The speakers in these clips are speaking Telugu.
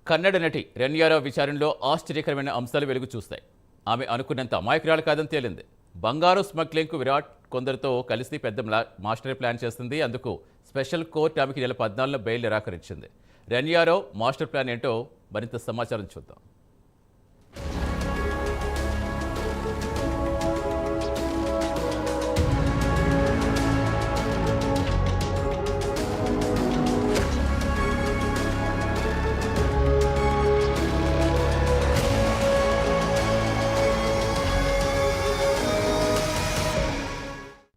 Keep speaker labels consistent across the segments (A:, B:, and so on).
A: కన్నడ నటి రెన్యారావు విచారణలో ఆశ్చర్యకరమైన అంశాలు వెలుగు చూస్తాయి. ఆమె అనుకున్నంత అమాయకురాలు కాదని తేలింది. బంగారు స్మగ్లింగ్కు విరాట్ కొందరితో కలిసి పెద్ద మాస్టర్ ప్లాన్ చేస్తుంది. అందుకు స్పెషల్ కోర్టు ఆమెకి నెల 14న బెయిల్ నిరాకరించింది. రెన్యారావు మాస్టర్ ప్లాన్ ఏంటో మరింత సమాచారం చూద్దాం.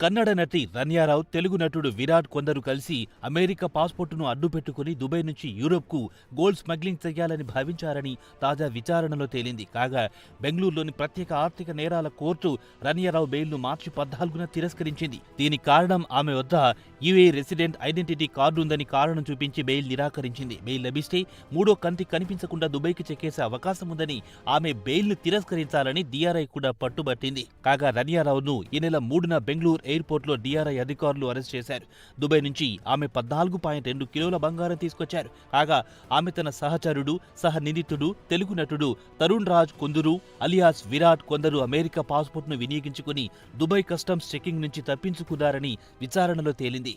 B: కన్నడ నటి రన్యారావు, తెలుగు నటుడు విరాట్ కొందరు కలిసి అమెరికా పాస్పోర్టును అడ్డుపెట్టుకుని దుబాయ్ నుంచి యూరోప్కు గోల్డ్ స్మగ్లింగ్ చేయాలని భావించారని తాజా విచారణలో తేలింది. కాగా బెంగళూరులోని ప్రత్యేక ఆర్థిక నేరాల కోర్టు రన్యారావు బెయిల్ను మార్చి 14న తిరస్కరించింది. దీనికి కారణం ఆమె వద్ద యుఏ రెసిడెంట్ ఐడెంటిటీ కార్డు ఉందని కారణం చూపించి బెయిల్ నిరాకరించింది. బెయిల్ లభిస్తే మూడో కంటి కనిపించకుండా దుబాయ్కి చెక్కేసే అవకాశం ఉందని ఆమె బెయిల్ను తిరస్కరించాలని డిఆర్ఐ కూడా పట్టుబట్టింది. కాగా రన్యారావును ఈ నెల 3న బెంగళూరు ఎయిర్పోర్ట్లో డిఆర్ఐ అధికారులు అరెస్ట్ చేశారు. దుబాయ్ నుంచి ఆమె 14.2 కిలోల బంగారం తీసుకొచ్చారు. కాగా ఆమె తన సహచరుడు, సహనిందితుడు తెలుగు నటుడు తరుణ్ రాజ్ కొందరు అలియాస్ విరాట్ కొందరు అమెరికా పాస్పోర్ట్ను వినియోగించుకుని దుబాయ్ కస్టమ్స్ చెకింగ్ నుంచి తప్పించుకున్నారని విచారణలో తేలింది.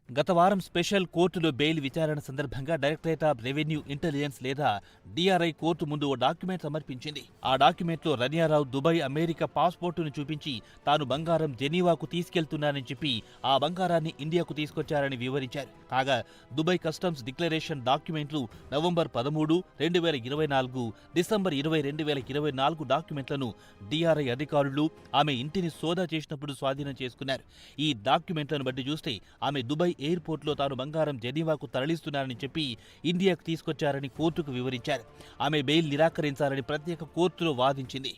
B: గత వారం స్పెషల్ కోర్టులో బెయిల్ విచారణ సందర్భంగా డైరెక్టరేట్ ఆఫ్ రెవెన్యూ ఇంటెలిజెన్స్ లేదా డిఆర్ఐ కోర్టు ముందు ఓ డాక్యుమెంట్ సమర్పించింది. ఆ డాక్యుమెంట్లో రన్యారావు దుబాయ్ అమెరికా పాస్పోర్టును చూపించి తాను బంగారం జెనీవాకు తీసుకెళ్తున్నానని చెప్పి ఆ బంగారాన్ని ఇండియాకు తీసుకొచ్చారని వివరించారు. కాగా దుబాయ్ కస్టమ్స్ డిక్లరేషన్ డాక్యుమెంట్లు నవంబర్ 13, 2024, డిసెంబర్ 20, 2024 డాక్యుమెంట్లను డిఆర్ఐ అధికారులు ఆమె ఇంటిని సోదా చేసినప్పుడు స్వాధీనం చేసుకున్నారు. ఈ డాక్యుమెంట్లను బట్టి చూస్తే ఆమె దుబాయ్ ఎయిర్పోర్ట్లో తాను బంగారం జెనీవాకు తరలిస్తున్నారని చెప్పి ఇండియాకు తీసుకొచ్చారని కోర్టుకు వివరించారు. ఆమె బెయిల్ నిరాకరించాలని ప్రత్యేక కోర్టులో వాదించింది.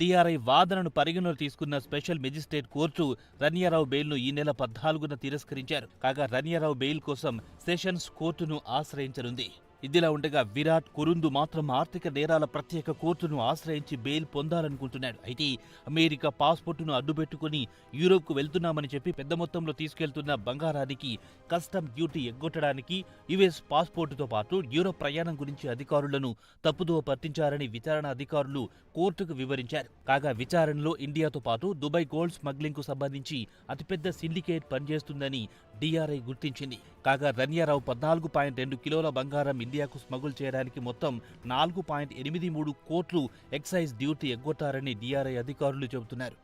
B: డిఆర్ఐ వాదనను పరిగణలోకి తీసుకున్న స్పెషల్ మెజిస్ట్రేట్ కోర్టు రన్యారావు బెయిల్ను ఈ నెల 14న తిరస్కరించారు. కాగా రన్యారావు బెయిల్ కోసం సెషన్స్ కోర్టును ఆశ్రయించనుంది. ఇదిలా ఉండగా విరాట్ కొరుందు మాత్రం ఆర్థిక నేరాల ప్రత్యేక కోర్టును ఆశ్రయించి బెయిల్ పొందాలనుకుంటున్నాడు. అయితే అమెరికా పాస్పోర్టును అడ్డుపెట్టుకుని యూరోప్కు వెళ్తున్నామని చెప్పి పెద్ద మొత్తంలో తీసుకెళ్తున్న బంగారానికి కస్టమ్ డ్యూటీ ఎగ్గొట్టడానికి యుఎస్ పాస్పోర్టుతో పాటు యూరోప్ ప్రయాణం గురించి అధికారులను తప్పుదోవ పట్టించారని విచారణ అధికారులు కోర్టుకు వివరించారు. కాగా విచారణలో ఇండియాతో పాటు దుబాయ్ గోల్డ్ స్మగ్లింగ్ కు సంబంధించి అతిపెద్ద సిండికేట్ పనిచేస్తుందని డిఆర్ఐ గుర్తించింది. కాగా రన్యారావు 14.2 కిలోల బంగారం ఇండియాకు స్మగుల్ చేయడానికి మొత్తం 4.83 కోట్లు ఎక్సైజ్ డ్యూటీ ఎగ్గొట్టారని డిఆర్ఐ అధికారులు చెబుతున్నారు.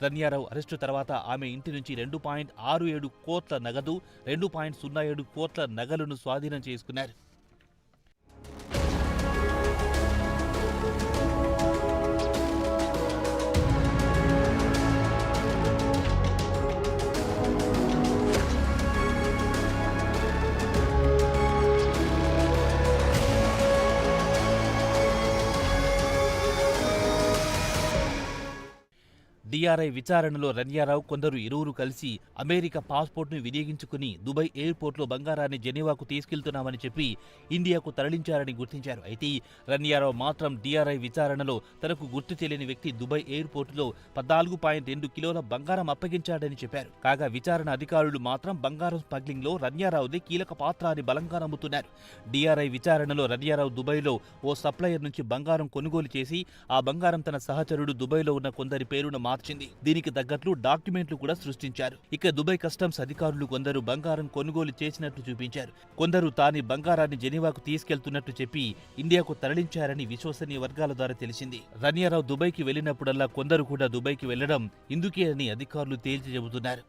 B: రన్యారావు అరెస్టు తర్వాత ఆమె ఇంటి నుంచి 2.67 కోట్ల నగదు, 2.07 కోట్ల నగలను స్వాధీనం చేసుకున్నారు. డిఆర్ఐ విచారణలో రన్యారావు కొందరు ఇరువురు కలిసి అమెరికా పాస్పోర్ట్ను వినియోగించుకుని దుబాయ్ ఎయిర్పోర్ట్లో బంగారాన్ని జెనీవాకు తీసుకెళ్తున్నామని చెప్పి ఇండియాకు తరలించారని గుర్తించారు. అయితే రన్యారావు మాత్రం డిఆర్ఐ విచారణలో తనకు గుర్తు తెలియని వ్యక్తి దుబాయ్ ఎయిర్పోర్టులో 14.2 కిలోల బంగారం అప్పగించాడని చెప్పారు. కాగా విచారణ అధికారులు మాత్రం బంగారం స్మగ్లింగ్లో రన్యారావుదే కీలక పాత్ర అని బలంగా నమ్ముతున్నారు. డిఆర్ఐ విచారణలో రన్యారావు దుబాయ్లో ఓ సప్లయర్ నుంచి బంగారం కొనుగోలు చేసి ఆ బంగారం తన సహచరుడు దుబాయ్లో ఉన్న కొందరి పేరున మార్చింది. దీనికి తగ్గట్లు డాక్యుమెంట్లు కూడా సృష్టించారు. ఇక దుబాయ్ కస్టమ్స్ అధికారులు కొందరు బంగారం కొనుగోలు చేసినట్లు చూపించారు. కొందరు తాని బంగారాన్ని జెనీవాకు తీసుకెళ్తున్నట్టు చెప్పి ఇండియాకు తరలించారని విశ్వసనీయ వర్గాల ద్వారా తెలిసింది. రన్యారావు దుబాయ్కి వెళ్లినప్పుడల్లా కొందరు కూడా దుబాయ్కి వెళ్లడం ఇందుకే అని అధికారులు తేల్చి చెబుతున్నారు.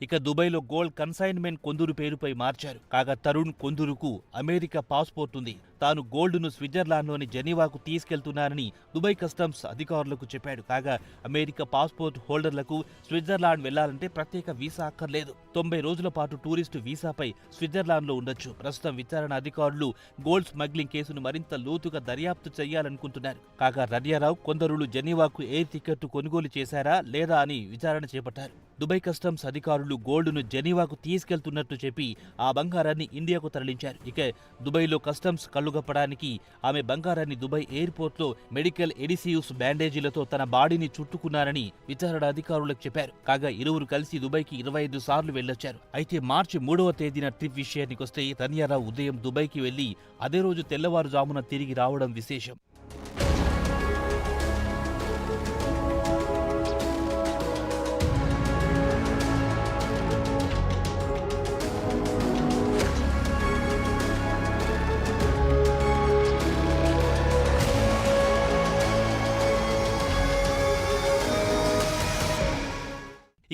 B: ఇక దుబాయ్లో గోల్డ్ కన్సైన్మెంట్ కొందరు పేరుపై మార్చారు. కాగా తరుణ్ కొందరుకు అమెరికా పాస్పోర్ట్ ఉంది. తాను గోల్డ్ను స్విట్జర్లాండ్లోని జెనీవాకు తీసుకెళ్తున్నానని దుబాయ్ కస్టమ్స్ అధికారులకు చెప్పాడు. కాగా అమెరికా పాస్పోర్ట్ హోల్డర్లకు స్విట్జర్లాండ్ వెళ్లాలంటే ప్రత్యేక వీసా అక్కర్లేదు. 90 రోజుల పాటు టూరిస్టు వీసాపై స్విట్జర్లాండ్లో ఉండొచ్చు. ప్రస్తుతం విచారణ అధికారులు గోల్డ్ స్మగ్లింగ్ కేసును మరింత లోతుగా దర్యాప్తు చేయాలనుకుంటున్నారు. కాగా రన్యారావు కొందరు జెనీవాకు ఎయిర్ టికెట్ కొనుగోలు చేశారా లేదా అని విచారణ చేపట్టారు. దుబాయ్ కస్టమ్స్ అధికారులు గోల్డ్ను జెనీవాకు తీసుకెళ్తున్నట్టు చెప్పి ఆ బంగారాన్ని ఇండియాకు తరలించారు. ఇక దుబాయ్లో కస్టమ్స్ కళ్లుగప్పడానికి ఆమె బంగారాన్ని దుబాయ్ ఎయిర్పోర్ట్లో మెడికల్ ఎడిసియూస్ బ్యాండేజీలతో తన బాడీని చుట్టుకున్నారని విచారణ అధికారులకు చెప్పారు. కాగా ఇరువురు కలిసి దుబాయ్కి 25 సార్లు వెళ్లొచ్చారు. అయితే మార్చి 3వ తేదీన ట్రిప్ విషయానికొస్తే రన్యారావు ఉదయం దుబాయ్కి వెళ్లి అదే రోజు తెల్లవారుజామున తిరిగి రావడం విశేషం.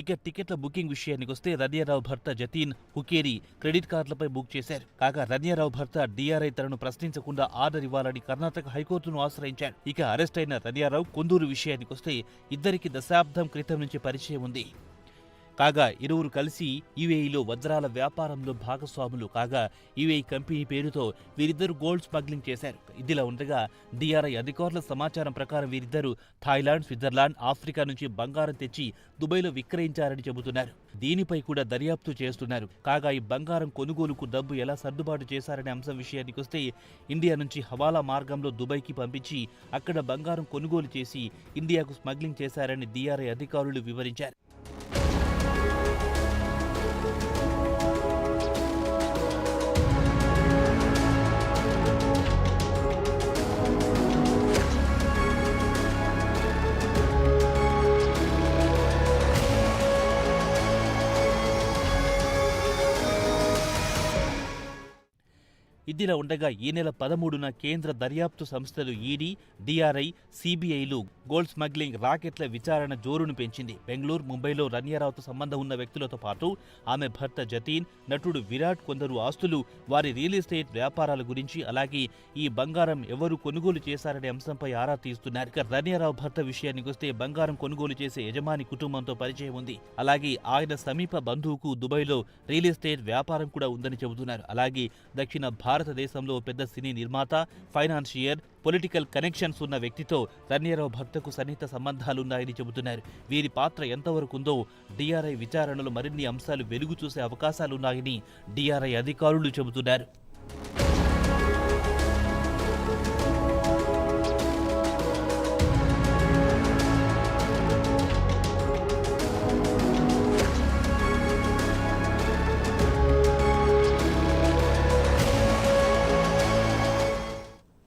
B: ఇక టికెట్ల బుకింగ్ విషయానికొస్తే రన్యారావు భర్త జతీన్ హుకేరి క్రెడిట్ కార్డులపై బుక్ చేశారు. కాగా రన్యారావు భర్త డిఆర్ఐ తనను ప్రశ్నించకుండా ఆర్డర్ ఇవ్వాలని కర్ణాటక హైకోర్టును ఆశ్రయించాడు. ఇక అరెస్ట్ అయిన రన్యారావు కొందూరు విషయానికొస్తే ఇద్దరికి దశాబ్దం క్రితం నుంచి పరిచయం ఉంది. కాగా ఇరువురు కలిసి యుఏఈలో వజ్రాల వ్యాపారంలో భాగస్వాములు. కాగా యుఏఈ కంపెనీ పేరుతో వీరిద్దరు గోల్డ్ స్మగ్లింగ్ చేశారు. ఇదిలా ఉండగా డిఆర్ఐ అధికారుల సమాచారం ప్రకారం వీరిద్దరూ థాయిలాండ్, స్విట్జర్లాండ్, ఆఫ్రికా నుంచి బంగారం తెచ్చి దుబాయ్లో విక్రయించారని చెబుతున్నారు. దీనిపై కూడా దర్యాప్తు చేస్తున్నారు. కాగా ఈ బంగారం కొనుగోలుకు డబ్బు ఎలా సర్దుబాటు చేశారనే అంశం విషయానికొస్తే ఇండియా నుంచి హవాలా మార్గంలో దుబాయ్కి పంపించి అక్కడ బంగారం కొనుగోలు చేసి ఇండియాకు స్మగ్లింగ్ చేశారని డిఆర్ఐ అధికారులు వివరించారు. ఇదిలా ఉండగా ఈ నెల 13న కేంద్ర దర్యాప్తు సంస్థలు ఈడీ, డిఆర్ఐ, సిబిఐలు గోల్డ్ స్మగ్లింగ్ రాకెట్ల విచారణ జోరును పెంచింది. బెంగళూరు, ముంబైలో రన్యారావుతో సంబంధం ఉన్న వ్యక్తులతో పాటు ఆమె భర్త జతీన్, నటుడు విరాట్ కొందరు ఆస్తులు, వారి రియల్ ఎస్టేట్ వ్యాపారాల గురించి, అలాగే ఈ బంగారం ఎవరు కొనుగోలు చేశారనే అంశంపై ఆరా తీస్తున్నారు. ఇక రన్యారావు భర్త విషయానికొస్తే బంగారం కొనుగోలు చేసే యజమాని కుటుంబంతో పరిచయం ఉంది. అలాగే ఆయన సమీప బంధువుకు దుబాయ్లో రియల్ ఎస్టేట్ వ్యాపారం కూడా ఉందని చెబుతున్నారు. అలాగే దక్షిణ భారతదేశంలో పెద్ద సినీ నిర్మాత, ఫైనాన్షియర్, పొలిటికల్ కనెక్షన్స్ ఉన్న వ్యక్తితో రన్యారావు భర్తకు సన్నిహిత సంబంధాలున్నాయని చెబుతున్నారు. వీరి పాత్ర ఎంతవరకు ఉందో డిఆర్ఐ విచారణలో మరిన్ని అంశాలు వెలుగు చూసే అవకాశాలున్నాయని డిఆర్ఐ అధికారులు చెబుతున్నారు.